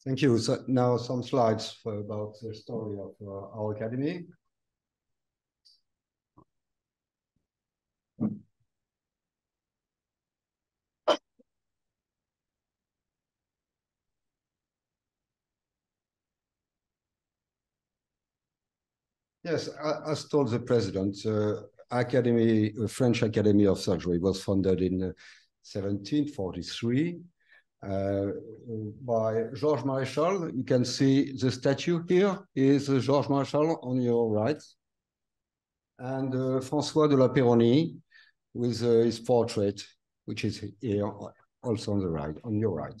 Thank you. So now some slides about the story of our academy. Yes, as told the president, French Academy of Surgery was founded in 1743 by Georges Maréchal. You can see the statue here is Georges Maréchal on your right, and François de la Péronie with his portrait, which is here also on the right, on your right.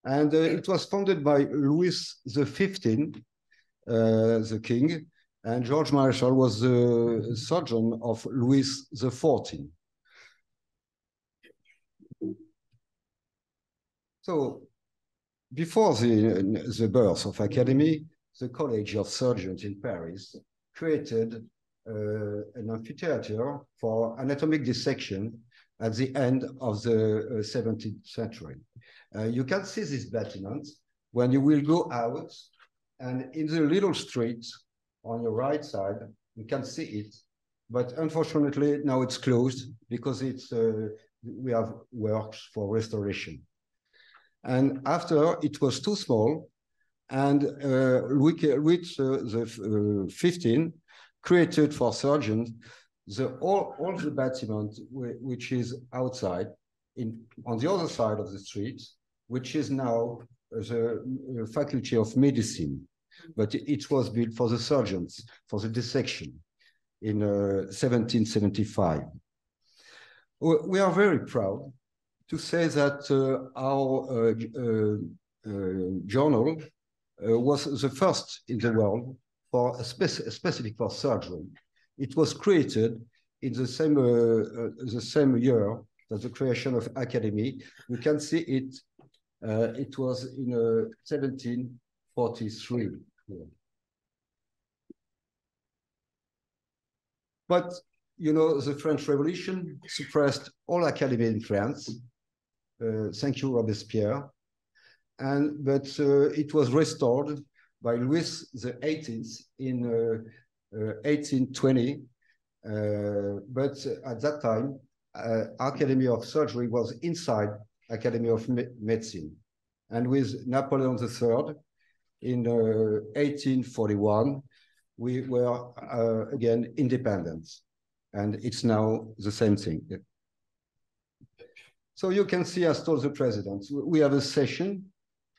And it was founded by Louis XV, the king, and Georges Maréchal was the surgeon of Louis XIV. So before the birth of Academy, the College of Surgeons in Paris created an amphitheater for anatomic dissection at the end of the 17th century. You can see this bâtiment when you will go out, and in the little street on your right side, you can see it. But unfortunately, now it's closed because we have works for restoration. And after, it was too small, and Louis the 15 created for surgeons all the bâtiment which is outside, on the other side of the street, which is now the Faculty of Medicine. But it was built for the surgeons, for the dissection in 1775. We are very proud to say that our journal was the first in the world for specific for surgery. It was created in the same year as the creation of Academy. You can see it. It was in 1743. But you know, the French Revolution suppressed all academy in France. Thank you, Robespierre. But it was restored by Louis XVIII in 1820. But at that time, Academy of Surgery was inside Academy of Medicine. And with Napoleon III in 1841, we were again independent. And it's now the same thing. So you can see, as told the president, we have a session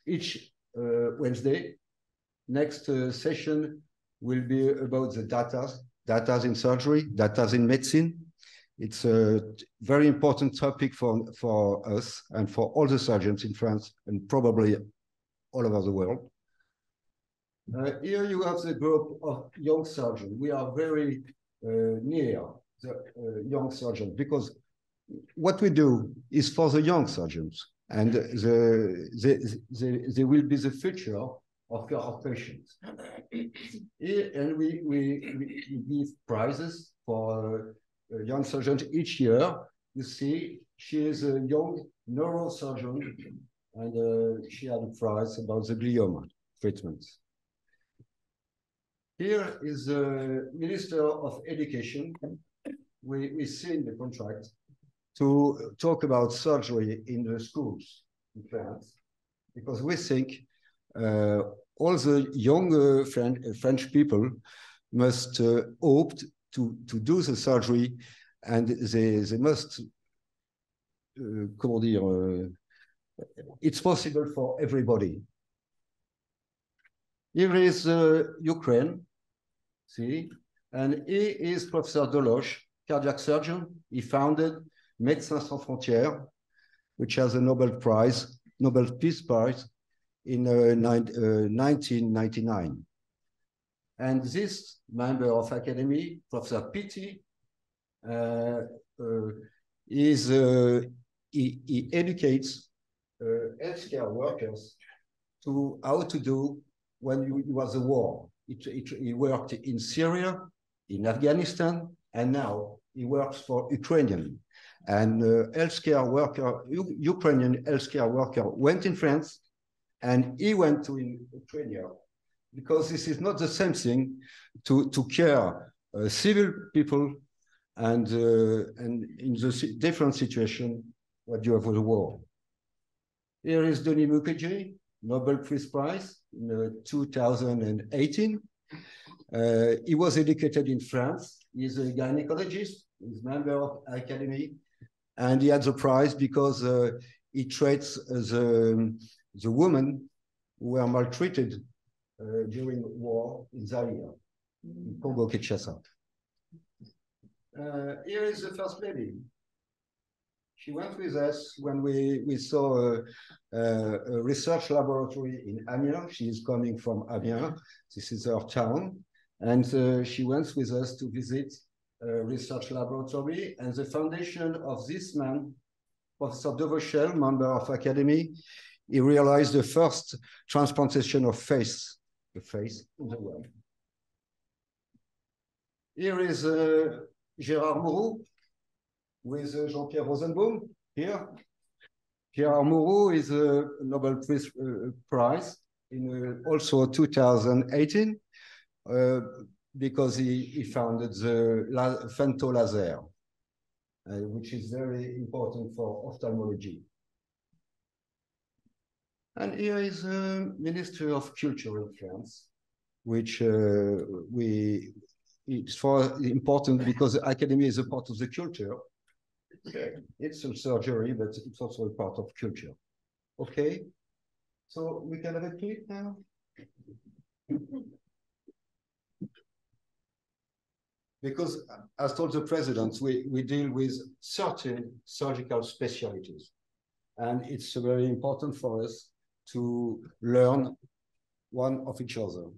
each Wednesday. Next session will be about the data in surgery, data in medicine. It's a very important topic for us and for all the surgeons in France and probably all over the world. Here you have the group of young surgeons. We are very near the young surgeons because what we do is for the young surgeons, and they will be the future of our patients. And we give prizes for young surgeons each year. You see, she is a young neurosurgeon, and she had a prize about the glioma treatments. Here is the Minister of Education. We see in the contract to talk about surgery in the schools in France, because we think all the young French people must opt to do the surgery, and they must, comment dire, it's possible for everybody. Here is Ukraine, see, and he is Professor Deloche, cardiac surgeon. He founded Médecins Sans Frontières, which has a Nobel Peace Prize in 1999. And this member of Academy, Professor Pitti, he educates healthcare workers to how to do when it was a war. He worked in Syria, in Afghanistan, and now he works for Ukrainian. And Ukrainian healthcare worker went in France And he went to Australia because this is not the same thing to care civil people and in the different situation what you have with the war. Here is Denis Mukwege, Nobel Peace Prize in 2018. He was educated in France. He's a gynecologist. He's a member of Academy. And he had the prize because he treats the women who were maltreated during war in Zaire, in Congo-Kinshasa. Here is the First Lady. She went with us when we saw a research laboratory in Amiens. She is coming from Amiens. This is her town. And she went with us to visit a research laboratory. And the foundation of this man, Professor de Vauchel, member of Academy, he realized the first transplantation of face, the face in the world. Here is Gérard Mourou with Jean-Pierre Rosenbaum here. Gérard Mourou is a Nobel Peace Prize in also 2018 because he founded the femto laser, which is very important for ophthalmology. And here is the Minister of Culture in France, which it's important because the Academy is a part of the culture. It's a surgery, but it's also a part of culture. Okay, so we can have a clip now. Because, as told the president, we deal with certain surgical specialties. And it's very important for us to learn one of each other.